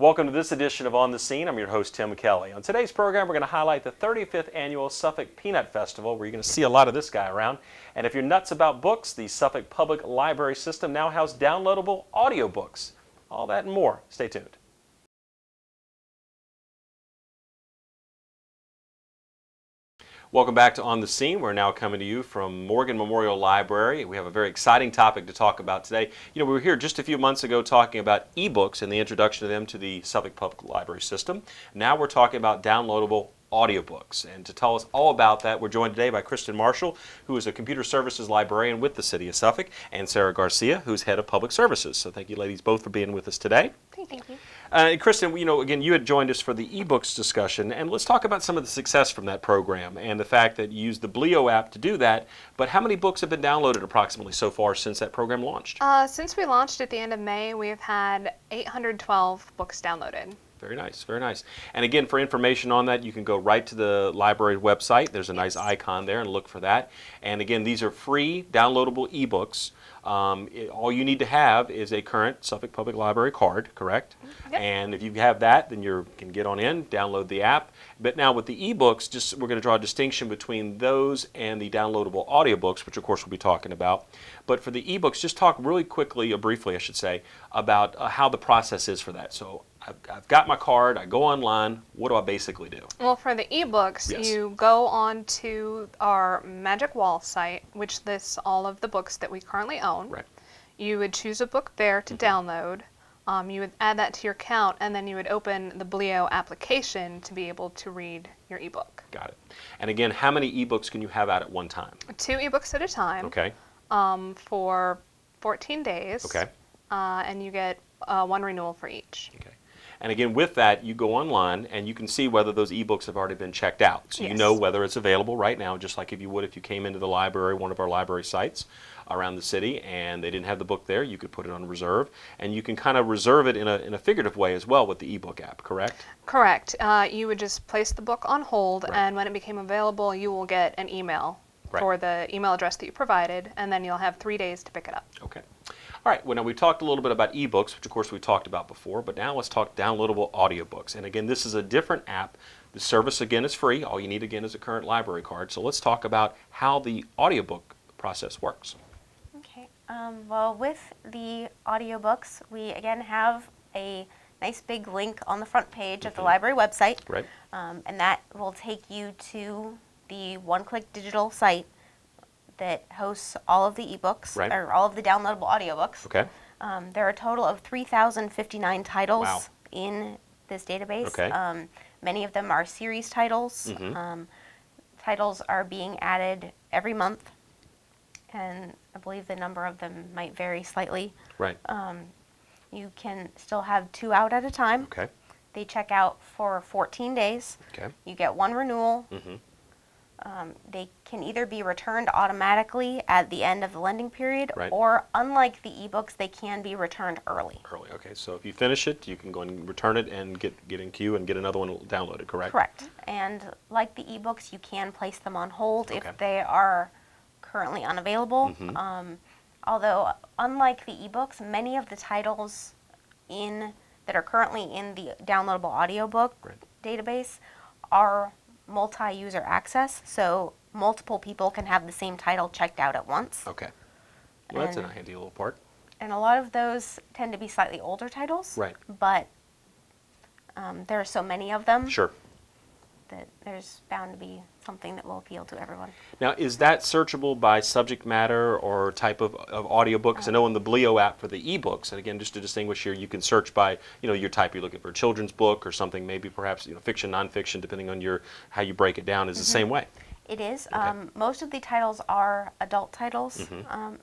Welcome to this edition of On the Scene. I'm your host, Tim Kelly. On today's program, we're going to highlight the 35th Annual Suffolk Peanut Festival, where you're going to see a lot of this guy around. And if you're nuts about books, the Suffolk Public Library System now has downloadable audiobooks. All that and more. Stay tuned. Welcome back to On the Scene. We're now coming to you from Morgan Memorial Library. We have a very exciting topic to talk about today. You know, we were here just a few months ago talking about ebooks and the introduction of them to the Suffolk Public Library System. Now we're talking about downloadable audiobooks. And to tell us all about that, we're joined today by Kristen Marshall, who is a computer services librarian with the City of Suffolk, and Sarah Garcia, who's head of public services. So thank you, ladies, both for being with us today. Thank you. Kristen, you know, again, you had joined us for the ebooks discussion, and let's talk about some of the success from that program and the fact that you used the Blio app to do that. But how many books have been downloaded approximately so far since that program launched? Since we launched at the end of May, we've had 812 books downloaded. Very nice, very nice. And again, for information on that, you can go right to the library website. There's a nice icon there and look for that. And again, these are free downloadable ebooks. All you need to have is a current Suffolk Public Library card, correct? Yep. And if you have that, then you can get on in, download the app. But now with the ebooks, we're going to draw a distinction between those and the downloadable audiobooks, which of course we'll be talking about. But for the ebooks, just talk really quickly, or briefly I should say, about how the process is for that. So I've got my card, I go online, what do I basically do? Well, for the ebooks, Yes. you go on to our Magic Wall site, which lists all of the books that we currently own. Right. You would choose a book there to download. You would add that to your account, and then you would open the Blio application to be able to read your ebook. Got it. And again, how many ebooks can you have out at one time? 2 ebooks at a time. Okay. For 14 days. Okay. And you get 1 renewal for each. Okay. And again, with that, you go online and you can see whether those ebooks have already been checked out. So Yes. you know whether it's available right now, just like if you would if you came into the library, one of our library sites around the city, and they didn't have the book there, you could put it on reserve. And you can kind of reserve it in a figurative way as well with the ebook app, correct? Correct. You would just place the book on hold, Right. and when it became available, you will get an email Right. for the email address that you provided, and then you'll have 3 days to pick it up. Okay. All right, well, now we talked a little bit about ebooks, which of course we talked about before, but now let's talk downloadable audiobooks. And again, this is a different app. The service, again, is free. All you need, again, is a current library card. So let's talk about how the audiobook process works. Okay. Well, with the audiobooks, we again have a nice big link on the front page of the library website. Right. And that will take you to the one-click digital site that hosts all of the ebooks, Right. or all of the downloadable audiobooks. Okay. There are a total of 3,059 titles Wow. in this database. Okay. Many of them are series titles. Titles are being added every month, and I believe the number of them might vary slightly. Right. You can still have 2 out at a time. Okay. They check out for 14 days. Okay. You get 1 renewal. They can either be returned automatically at the end of the lending period, Right. or unlike the ebooks, they can be returned early. Early. Okay. So if you finish it, you can go and return it and get in queue and get another one downloaded, correct? Correct. And like the ebooks, you can place them on hold Okay. if they are currently unavailable. Although, unlike the ebooks, many of the titles that are currently in the downloadable audiobook Right. database are multi-user access, so multiple people can have the same title checked out at once. Okay. Well, that's a And- handy little part. And a lot of those tend to be slightly older titles. Right. But there are so many of them Sure. that there's bound to be something that will appeal to everyone. Now, is that searchable by subject matter or type of audiobook? Because I know in the Blio app for the ebooks, and again, just to distinguish here, you can search by, you know, your type. You're looking for a children's book or something, maybe perhaps, you know, fiction, nonfiction, depending on how you break it down, is the same way. It is. Okay. Most of the titles are adult titles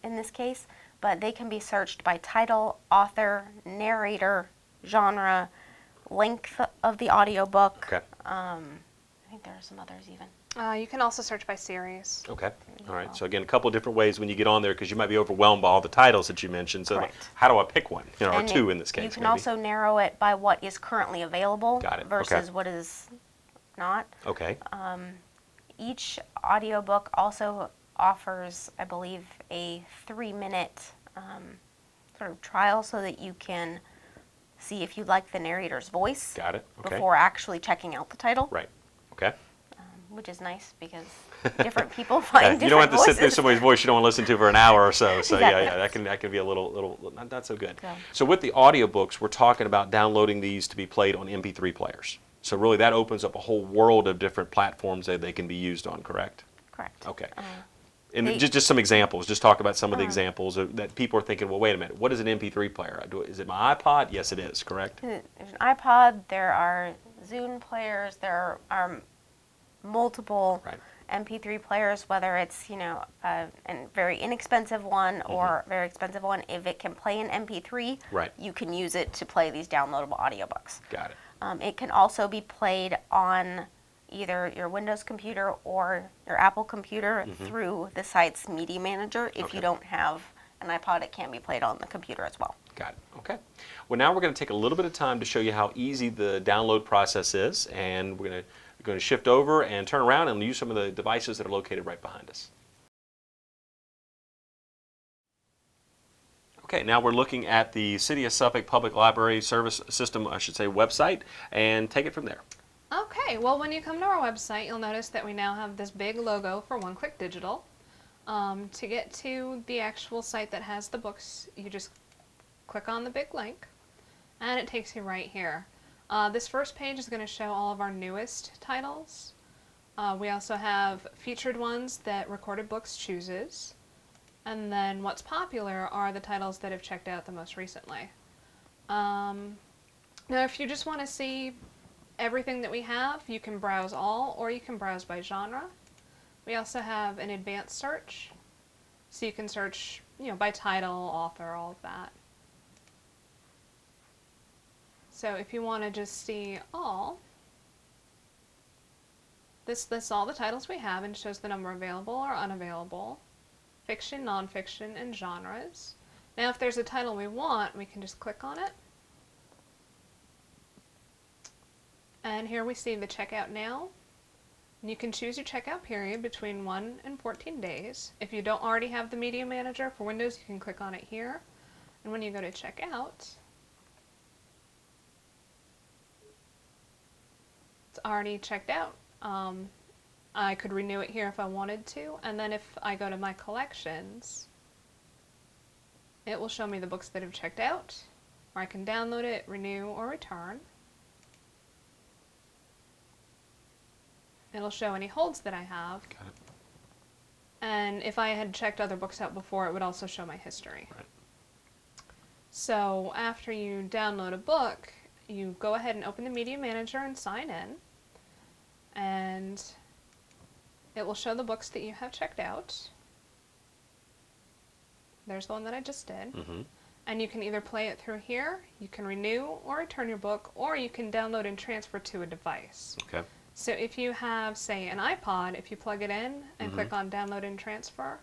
in this case, but they can be searched by title, author, narrator, genre, length of the audiobook. Okay. I think there are some others even. You can also search by series. Okay. All right. So again, a couple of different ways when you get on there, because you might be overwhelmed by all the titles that you mentioned. So Correct. how do I pick one? You know, or And 2 in this case. You can maybe. also narrow it by what is currently available Got it. versus Okay. what is not. Okay. Each audiobook also offers, I believe, a 3-minute sort of trial so that you can see if you like the narrator's voice. Got it. Okay. Before actually checking out the title. Right. Okay. Which is nice because different people find different you don't have to voices. sit through somebody's voice you don't want to listen to for an hour or so. So Exactly. yeah, that can be a little not so good. Yeah. So with the audiobooks, we're talking about downloading these to be played on MP3 players. So really, that opens up a whole world of different platforms that they can be used on. Correct? Correct. Okay. And just some examples. Just talk about some of the Uh-huh. examples that people are thinking. Well, wait a minute. What is an MP3 player? Is it my iPod? Yes, it is. Correct. There's an iPod. There are Zune players. There are multiple Right. MP3 players, whether it's a very inexpensive one or a very expensive one. If it can play an MP3, Right. you can use it to play these downloadable audiobooks. Got it. It can also be played on either your Windows computer or your Apple computer through the site's media manager. If Okay. you don't have an iPod, it can be played on the computer as well. Got it. Okay. Well, now we're going to take a little bit of time to show you how easy the download process is, and we're going to shift over and turn around and use some of the devices that are located right behind us. Okay, now we're looking at the City of Suffolk Public Library Service System, I should say, website, and take it from there. Okay, well, when you come to our website, you'll notice that we now have this big logo for One Click Digital. To get to the actual site that has the books, you just click on the big link, and it takes you right here. This first page is going to show all of our newest titles. We also have featured ones that Recorded Books chooses. And then what's popular are the titles that have checked out the most recently. Now, if you just want to see everything that we have, you can browse all, or you can browse by genre. We also have an advanced search, so you can search, by title, author, all of that. So if you want to just see all, this lists all the titles we have and shows the number available or unavailable, fiction, nonfiction, and genres. Now if there's a title we want, we can just click on it. And here we see the checkout now. And you can choose your checkout period between 1 and 14 days. If you don't already have the Media Manager for Windows, you can click on it here. And when you go to checkout, it's already checked out. I could renew it here if I wanted to, and then if I go to my collections, it will show me the books that have checked out, or I can download it, renew, or return. It'll show any holds that I have. Got it. And if I had checked other books out before, it would also show my history. Right. So after you download a book, you go ahead and open the Media Manager and sign in. And it will show the books that you have checked out. There's the one that I just did. And you can either play it through here, you can renew or return your book, or you can download and transfer to a device. Okay. So if you have, say, an iPod, if you plug it in and click on download and transfer,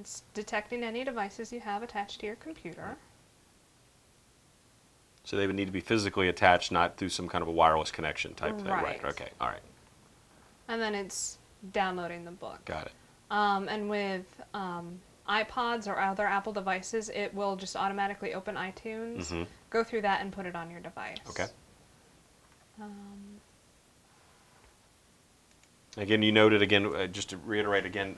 it's detecting any devices you have attached to your computer. So they would need to be physically attached, not through some kind of a wireless connection type thing. Right. Okay. All right. And then it's downloading the book. Got it. And with iPods or other Apple devices, it will just automatically open iTunes, go through that, and put it on your device. Okay. Again, you noted again, just to reiterate again,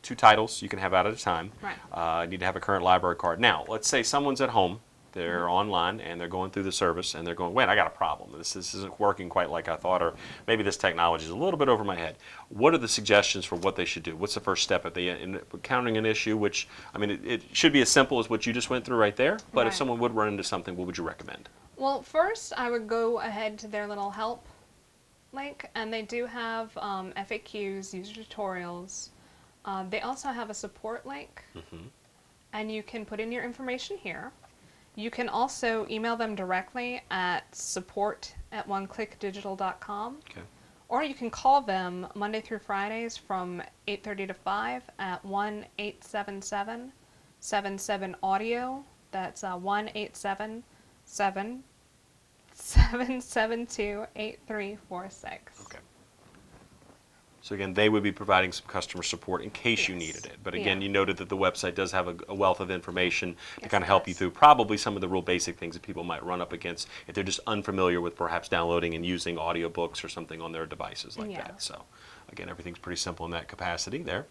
2 titles you can have out at a time. Right. You need to have a current library card. Now, let's say someone's at home, they're online, and they're going through the service, and they're going, wait, I got a problem. This isn't working quite like I thought, or maybe this technology is a little bit over my head. What are the suggestions for what they should do? What's the first step if they're encountering an issue, which, I mean, it should be as simple as what you just went through right there, but if Right. someone would run into something, what would you recommend? Well, first I would go ahead to their little help link, and they do have FAQs, user tutorials. They also have a support link, and you can put in your information here. You can also email them directly at support@oneclickdigital.com. Okay. Or you can call them Monday through Fridays from 8:30 to 5 at 1-877-77-AUDIO. That's 1-877-772-8346. Okay. So again, they would be providing some customer support in case you needed it. But again, Yeah. you noted that the website does have a wealth of information to Yes, kind of it help you does. through probably some of the real basic things that people might run up against if they're just unfamiliar with perhaps downloading and using audiobooks or something on their devices like Yeah. that. So again, everything's pretty simple in that capacity there.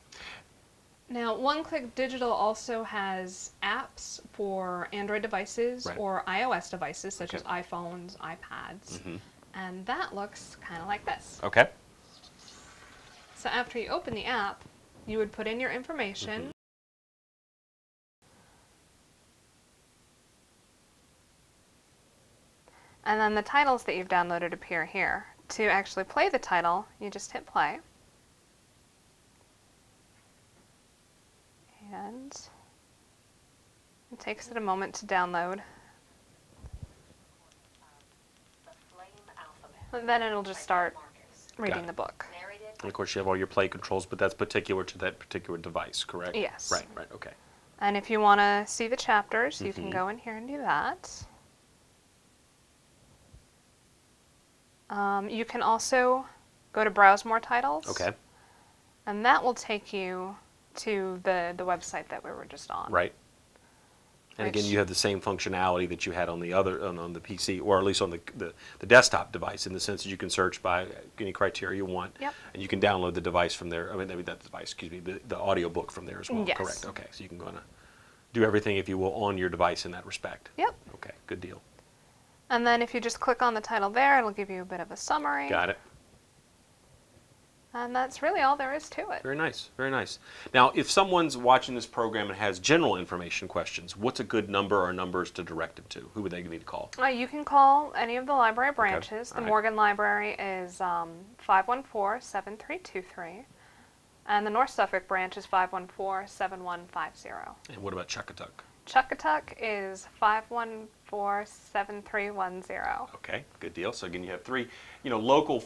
Now, One Click Digital also has apps for Android devices Right. or iOS devices such as Okay. iPhones, iPads, and that looks kind of like this. Okay. So after you open the app, you would put in your information. And then the titles that you've downloaded appear here. To actually play the title, you just hit play. And it takes it a moment to download. And then it'll just start reading the book. And of course, you have all your play controls, but that's particular to that particular device, correct? Yes. Right, right, okay. And if you want to see the chapters, you can go in here and do that. You can also go to Browse More Titles. Okay, And that will take you to the website that we were just on. right. And again, Which- you have the same functionality that you had on the other, on the PC, or at least on the desktop device, in the sense that you can search by any criteria you want. Yep. And you can download the device from there, I mean, not the device, excuse me, the audiobook from there as well, Yes. correct? Okay, so you can go and do everything, if you will, on your device in that respect. Yep. Okay, good deal. And then if you just click on the title there, it'll give you a bit of a summary. Got it. And that's really all there is to it. Very nice, very nice. Now, if someone's watching this program and has general information questions, what's a good number or numbers to direct them to? Who would they need to call? You can call any of the library branches. all The right. Morgan Library is 514-7323. And the North Suffolk branch is 514-7150. And what about Chuckatuck? Chuckatuck is 514-7310. Okay, good deal. So again, you have three, local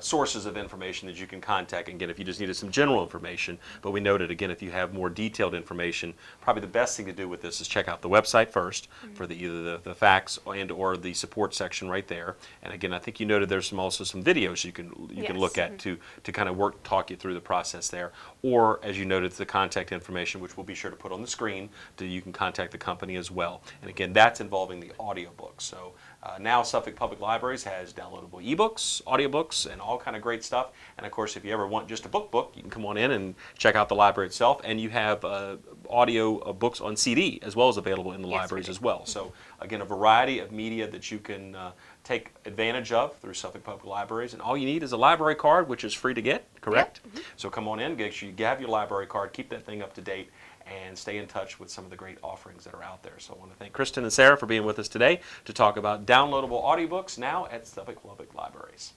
sources of information that you can contact. Again, if you just needed some general information, but we noted again, if you have more detailed information, probably the best thing to do with this is check out the website first for either the facts and or the support section right there. And again, I think you noted there's also some videos you can look at to kind of talk you through the process there. Or as you noted, the contact information, which we'll be sure to put on the screen, that you can contact the company as well. And again, that's involving the audiobooks. So now Suffolk Public Libraries has downloadable ebooks, audiobooks, and all kind of great stuff. And of course, if you ever want just a book, you can come on in and check out the library itself. And you have audio books on CD as well as available in the libraries as well. So again, a variety of media that you can take advantage of through Suffolk Public Libraries. And all you need is a library card, which is free to get, correct? Yep. So come on in, make sure you have your library card, keep that thing up to date, and stay in touch with some of the great offerings that are out there. So I want to thank Kristen and Sarah for being with us today to talk about downloadable audiobooks now at Suffolk Public Libraries.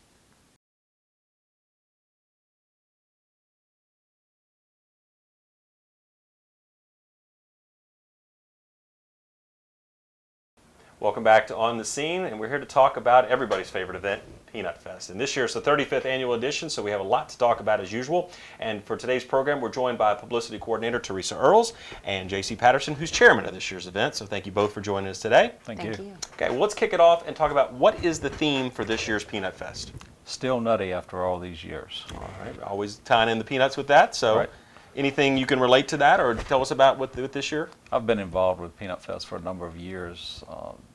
Welcome back to On the Scene, and we're here to talk about everybody's favorite event, Peanut Fest. And this year is the 35th annual edition, so we have a lot to talk about as usual. And for today's program, we're joined by Publicity Coordinator Teresa Earls and J.C. Patterson, who's chairman of this year's event. So thank you both for joining us today. Thank you. Okay, well, let's kick it off and talk about what is the theme for this year's Peanut Fest. Still nutty after all these years. All right, always tying in the peanuts with that. So Right. anything you can relate to that or tell us about with this year? I've been involved with Peanut Fest for a number of years.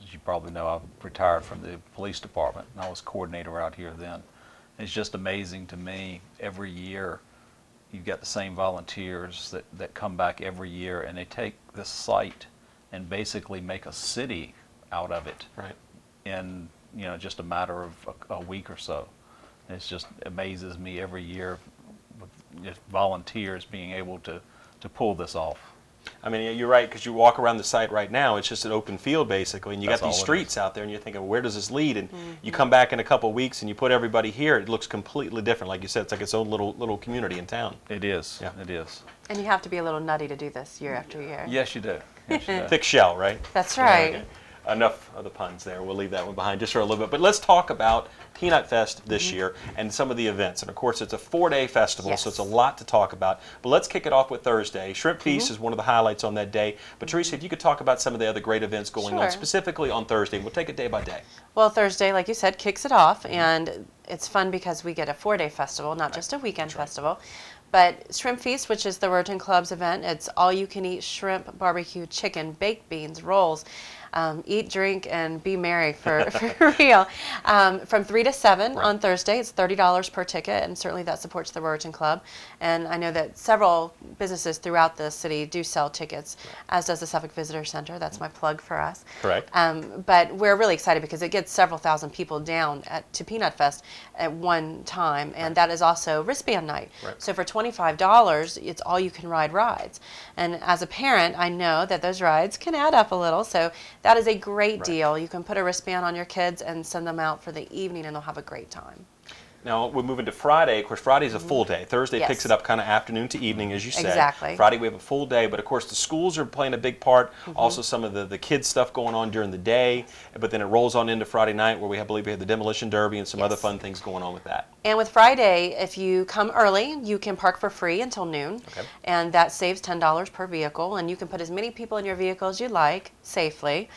As you probably know, I've retired from the police department, and I was coordinator out here then. It's just amazing to me, every year you've got the same volunteers that come back every year, and they take this site and basically make a city out of it Right. in just a matter of a week or so. It just amazes me every year with just volunteers being able to pull this off. I mean, you're right, because you walk around the site right now, it's just an open field basically, and you That's got these all it streets out there, and you're thinking, where does this lead? And you come back in a couple of weeks and you put everybody here, it looks completely different. Like you said, it's like its own little community in town. It is. Yeah. It is. And you have to be a little nutty to do this year after year. Yes, you do. Yes, you do. Thick shell, right? That's right. Okay. Enough of the puns there. We'll leave that one behind just for a little bit. But let's talk about Peanut Fest this year and some of the events. And of course, it's a 4-day festival, so it's a lot to talk about. But let's kick it off with Thursday. Shrimp Feast is one of the highlights on that day. But Teresa, if you could talk about some of the other great events going on, specifically on Thursday. We'll take it day by day. Well, Thursday, like you said, kicks it off, and it's fun because we get a 4-day festival, not just a weekend festival. But Shrimp Feast, which is the Rotary Club's event, it's all-you-can-eat shrimp, barbecue, chicken, baked beans, rolls. Eat, drink, and be merry for real. From 3 to 7 on Thursday, it's $30 per ticket, and certainly that supports the Rotary Club. And I know that several businesses throughout the city do sell tickets, as does the Suffolk Visitor Center. That's my plug for us. Correct. But we're really excited because it gets several thousand people down to Peanut Fest at one time, and that is also wristband night. So for $25, it's all you can ride rides. And as a parent, I know that those rides can add up a little, so that is a great deal. You can put a wristband on your kids and send them out for the evening, and they'll have a great time. Now, we're moving to Friday. Of course, Friday's a full day. Thursday picks it up kind of afternoon to evening, as you said. Exactly. Friday, we have a full day. But, of course, the schools are playing a big part. Also, some of the kids' stuff going on during the day. But then it rolls on into Friday night, where I believe we have the Demolition Derby and some other fun things going on with that. And with Friday, if you come early, you can park for free until noon. And that saves $10 per vehicle. And you can put as many people in your vehicle as you like, safely.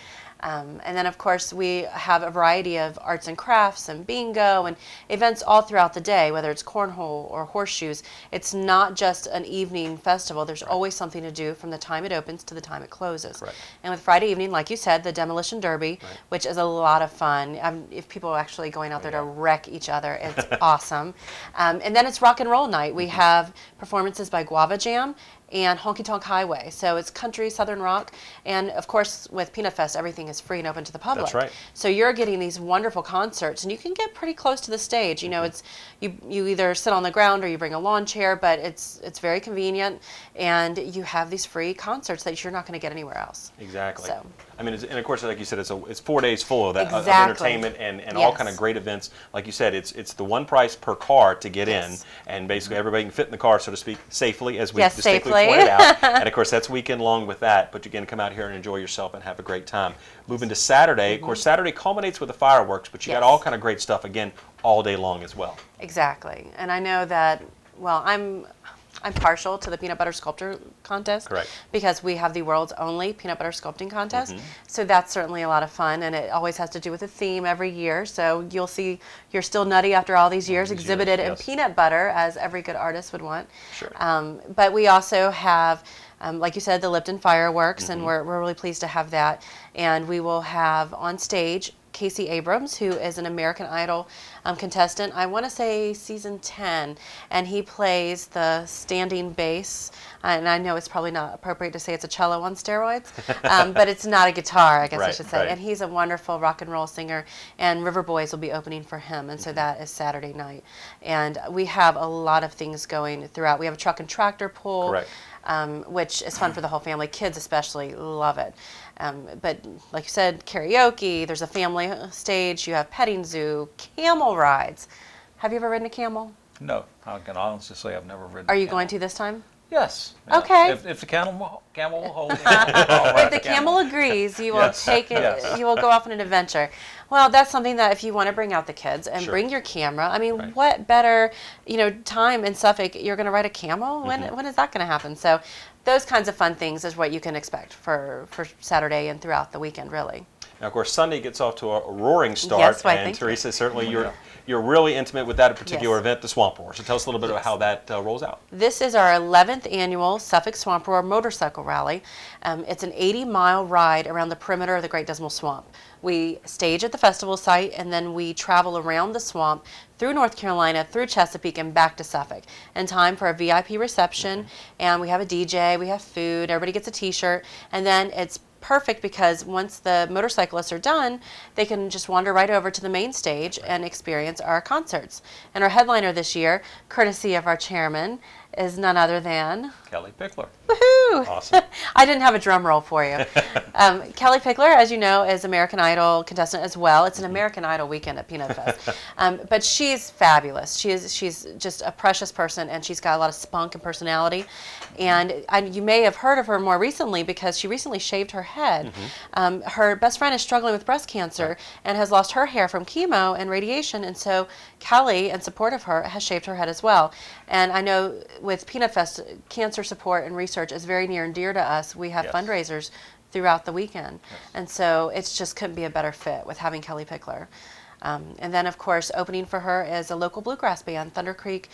And then, of course, we have a variety of arts and crafts and bingo and events all throughout the day, whether it's cornhole or horseshoes. It's not just an evening festival. There's always something to do from the time it opens to the time it closes. And with Friday evening, like you said, the Demolition Derby, which is a lot of fun. If people are actually going out there to wreck each other, it's awesome. And then it's rock and roll night. We have performances by Guava Jam and Honky Tonk Highway. So it's country, southern rock, and of course with Peanut Fest, everything is free and open to the public. That's right. So you're getting these wonderful concerts, and you can get pretty close to the stage. You know, it's you either sit on the ground or you bring a lawn chair, but it's very convenient, and you have these free concerts that you're not going to get anywhere else. Exactly. So. I mean, and of course, like you said, it's 4 days full of that of entertainment and all kind of great events. Like you said, it's the one price per car to get in, and basically everybody can fit in the car, so to speak, safely, as we distinctly pointed out. And of course, that's weekend long with that. But you can come out here and enjoy yourself and have a great time. Moving to Saturday, of course, Saturday culminates with the fireworks, but you got all kind of great stuff again all day long as well. Exactly, and I know that. Well, I'm partial to the peanut butter sculpture contest. Correct. Because we have the world's only peanut butter sculpting contest. So that's certainly a lot of fun, and it always has to do with a theme every year. So you'll see You're Still Nutty after all these years exhibited in peanut butter, as every good artist would want. Sure. But we also have, like you said, the Lipton fireworks, and we're really pleased to have that. And we will have on stage Casey Abrams, who is an American Idol contestant, I want to say season 10, and he plays the standing bass, and I know it's probably not appropriate to say it's a cello on steroids, but it's not a guitar, I guess I should say, and he's a wonderful rock and roll singer, and River Boys will be opening for him, and so that is Saturday night. And we have a lot of things going throughout. We have a truck and tractor pull, which is fun for the whole family. Kids especially love it. But like you said, karaoke, there's a family stage, you have petting zoo, camel rides. Have you ever ridden a camel? No, I can honestly say I've never ridden Are a you camel. going to this time? Yes. Okay. If the camel will hold me, If the camel agrees, you will take it, you will go off on an adventure. Well, that's something that if you want to bring out the kids and bring your camera, I mean, what better, time in Suffolk, you're going to ride a camel? When is that going to happen? So those kinds of fun things is what you can expect for Saturday and throughout the weekend, really. Now, of course, Sunday gets off to a roaring start, Yes, why, and thank Teresa, certainly you're really intimate with that particular event, the Swamp Roar. So tell us a little bit about how that rolls out. This is our 11th annual Suffolk Swamp Roar Motorcycle Rally. It's an 80-mile ride around the perimeter of the Great Dismal Swamp. We stage at the festival site, and then we travel around the swamp through North Carolina, through Chesapeake, and back to Suffolk. In time for a VIP reception, and we have a DJ, we have food, everybody gets a t-shirt, and then it's perfect because once the motorcyclists are done, they can just wander right over to the main stage and experience our concerts. And our headliner this year, courtesy of our chairman is none other than Kelly Pickler. woohoo! Awesome. I didn't have a drum roll for you. Kelly Pickler, as you know, is American Idol contestant as well. It's an American Idol weekend at Peanut Fest. But she's fabulous. She's just a precious person, and she's got a lot of spunk and personality. And you may have heard of her more recently because she recently shaved her head. Her best friend is struggling with breast cancer and has lost her hair from chemo and radiation, and so Kelly, in support of her, has shaved her head as well. And I know with Peanut Fest, cancer support and research is very near and dear to us. We have fundraisers throughout the weekend. And so it's just couldn't be a better fit with having Kelly Pickler. And then, of course, opening for her is a local bluegrass band, Thunder Creek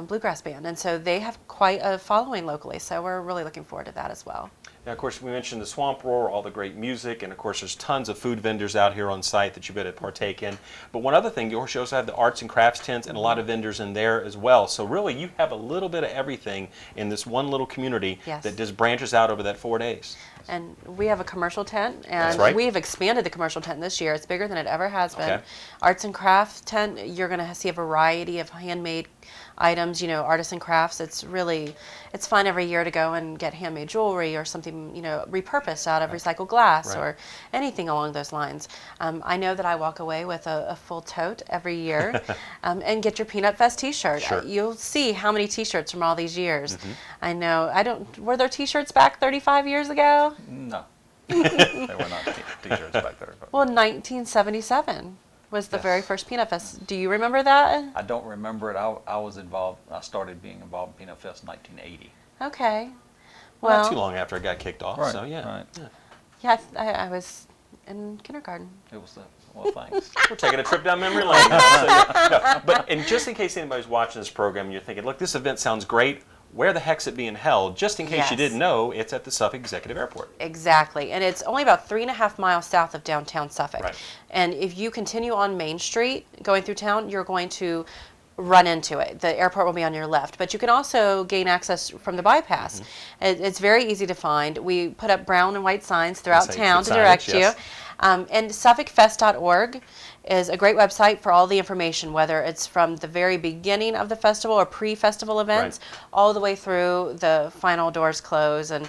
Bluegrass Band. And so they have quite a following locally. So we're really looking forward to that as well. Now, of course, we mentioned the Swamp Roar, all the great music, and of course, there's tons of food vendors out here on site that you better partake in. But one other thing, you also have the arts and crafts tents and a lot of vendors in there as well. So really, you have a little bit of everything in this one little community that just branches out over that 4 days. And we have a commercial tent, and we have expanded the commercial tent this year. It's bigger than it ever has been. Arts and crafts tent, you're going to see a variety of handmade items, you know, artists and crafts. It's fun every year to go and get handmade jewelry or something, you know, repurposed out of recycled glass or anything along those lines. I know that I walk away with a full tote every year and get your Peanut Fest t-shirt. You'll see how many t-shirts from all these years. I know, were there t-shirts back 35 years ago? No. They were not t-shirts back there. Well, 1977 was the very first Peanut Fest. Do you remember that? I don't remember it. I was involved. I started being involved in Peanut Fest in 1980. Okay. Well, not too long after I got kicked off. So yeah. Yeah, I was in kindergarten. It was well, thanks. We're taking a trip down memory lane. But and just in case anybody's watching this program, and you're thinking, look, this event sounds great. Where the heck's it being held? Just in case you didn't know, it's at the Suffolk Executive Airport. Exactly, and it's only about 3.5 miles south of downtown Suffolk. And if you continue on Main Street going through town, you're going to run into it. The airport will be on your left, but you can also gain access from the bypass. It's very easy to find. We put up brown and white signs throughout town to direct you. And SuffolkFest.org is a great website for all the information, whether it's from the very beginning of the festival or pre-festival events, all the way through the final doors close. And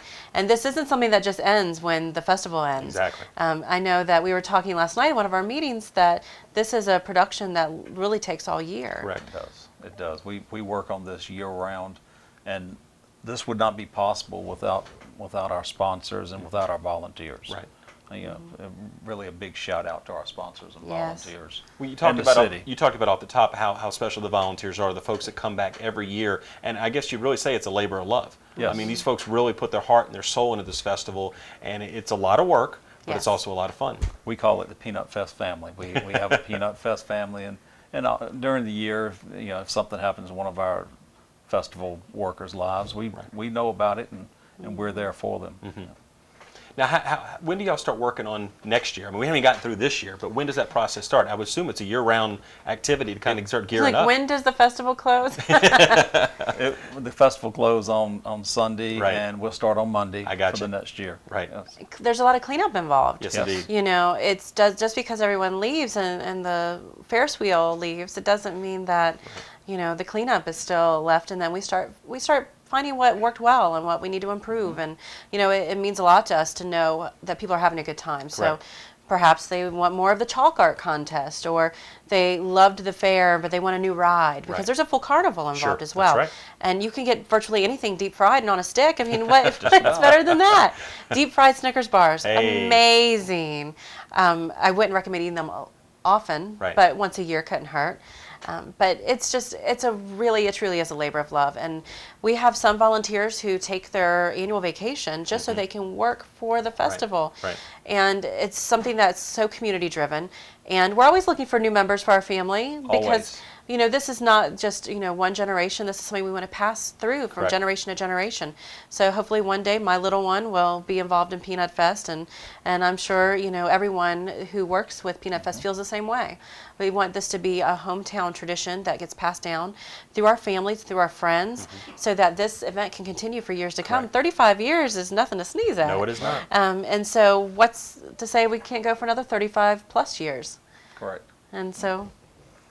this isn't something that just ends when the festival ends. Exactly. I know that we were talking last night in one of our meetings that this is a production that really takes all year. Correct. It does. It does. We work on this year-round, and this would not be possible without our sponsors and without our volunteers. Really a big shout out to our sponsors and volunteers. Well, you talked about off the top how special the volunteers are, the folks that come back every year, and I guess you'd really say it's a labor of love. I mean, these folks really put their heart and their soul into this festival, and it's a lot of work, but it's also a lot of fun. We call it the Peanut Fest family. We have a Peanut Fest family, and during the year, you know, if something happens in one of our festival workers' lives, we know about it, and we're there for them. Now, when do y'all start working on next year? I mean, we haven't gotten through this year, but when does that process start? I would assume it's a year-round activity to kind of start gearing up. When does the festival close? The festival closes on Sunday, and we'll start on Monday for the next year. There's a lot of cleanup involved. Yes, indeed. You know, it's just because everyone leaves and the Ferris wheel leaves, it doesn't mean that, you know, the cleanup is still left, and then we start finding what worked well and what we need to improve. And, you know, it means a lot to us to know that people are having a good time. So perhaps they want more of the chalk art contest, or they loved the fair, but they want a new ride, because there's a full carnival involved as well. And you can get virtually anything deep fried and on a stick. I mean, what's better than that? Deep fried Snickers bars, amazing. I wouldn't recommend eating them often, but once a year couldn't hurt. But it truly is a labor of love. And we have some volunteers who take their annual vacation just so they can work for the festival. And it's something that's so community driven. And we're always looking for new members for our family, because you know, this is not just, you know, one generation. This is something we want to pass through from generation to generation. So hopefully one day my little one will be involved in Peanut Fest, and I'm sure, you know, everyone who works with Peanut Fest feels the same way. We want this to be a hometown tradition that gets passed down through our families, through our friends, so that this event can continue for years to come. 35 years is nothing to sneeze at. No, it is not. And so what's to say we can't go for another 35 plus years? Correct. And so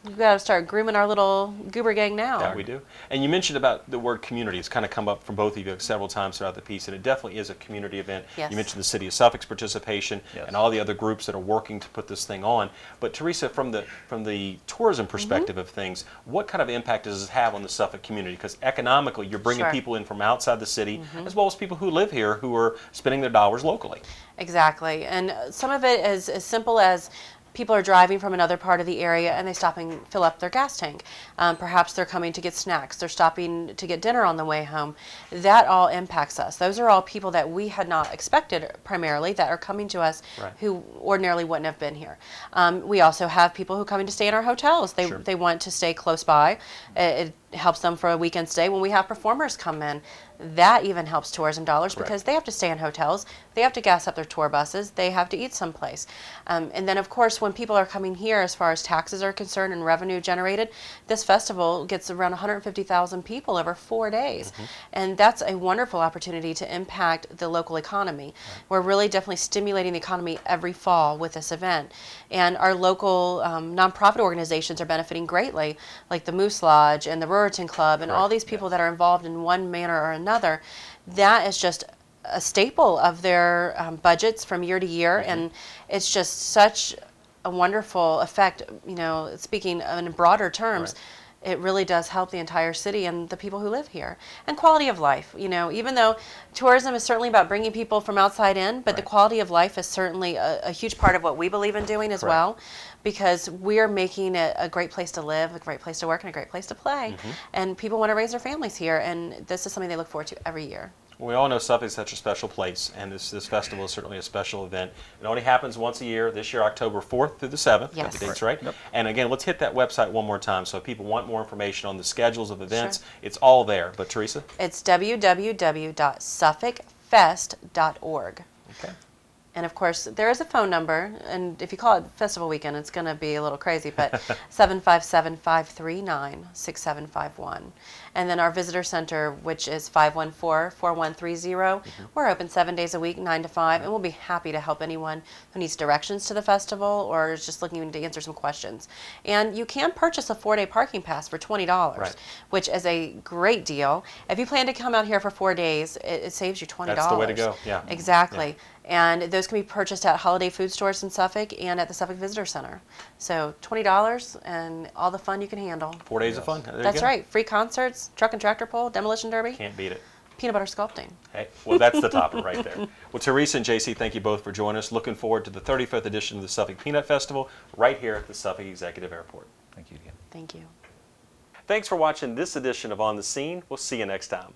we've got to start grooming our little goober gang now. Yeah, we do. And you mentioned about the word community. It's kind of come up from both of you several times throughout the piece, and it definitely is a community event. Yes. You mentioned the City of Suffolk's participation and all the other groups that are working to put this thing on. But Teresa, from the tourism perspective of things, what kind of impact does this have on the Suffolk community? Because economically, you're bringing Sure. people in from outside the city, as well as people who live here who are spending their dollars locally. Exactly. And some of it is as simple as people are driving from another part of the area and they stop and fill up their gas tank. Perhaps they're coming to get snacks. They're stopping to get dinner on the way home. That all impacts us. Those are all people that we had not expected primarily that are coming to us who ordinarily wouldn't have been here. We also have people who come in to stay in our hotels. They want to stay close by. It helps them for a weekend stay. When we have performers come in, that even helps tourism dollars because they have to stay in hotels, they have to gas up their tour buses, they have to eat someplace. And then of course when people are coming here as far as taxes are concerned and revenue generated, this festival gets around 150,000 people over 4 days. And that's a wonderful opportunity to impact the local economy. We're really definitely stimulating the economy every fall with this event. And our local nonprofit organizations are benefiting greatly, like the Moose Lodge and the Ruriton Club and all these people that are involved in one manner or another. That is just a staple of their budgets from year to year, and it's just such a wonderful effect. You know, speaking in broader terms, it really does help the entire city and the people who live here. And quality of life, you know, even though tourism is certainly about bringing people from outside in, but the quality of life is certainly a huge part of what we believe in doing as well, because we're making it a great place to live, a great place to work, and a great place to play. And people want to raise their families here, and this is something they look forward to every year. We all know Suffolk is such a special place, and this festival is certainly a special event. It only happens once a year, this year October 4th through the 7th. Yes. Got the dates right? And again, let's hit that website one more time. So if people want more information on the schedules of events, it's all there. But Teresa? It's www.suffolkfest.org. Okay. And of course, there is a phone number, and if you call it Festival Weekend, it's going to be a little crazy, but 757-539-6751. And then our visitor center, which is 514-4130. We're open 7 days a week, 9 to 5, and we'll be happy to help anyone who needs directions to the festival or is just looking to answer some questions. And you can purchase a 4-day parking pass for $20, which is a great deal. If you plan to come out here for 4 days, it saves you $20. That's the way to go, Exactly. And those can be purchased at holiday food stores in Suffolk and at the Suffolk Visitor Center. So $20 and all the fun you can handle. 4 days of fun. There That's you go. right. Free concerts, truck and tractor pull, demolition derby. Can't beat it. Peanut butter sculpting. Hey, well, that's the topper right there. Well, Teresa and JC, thank you both for joining us. Looking forward to the 35th edition of the Suffolk Peanut Festival right here at the Suffolk Executive Airport. Thank you again. Thank you. Thanks for watching this edition of On the Scene. We'll see you next time.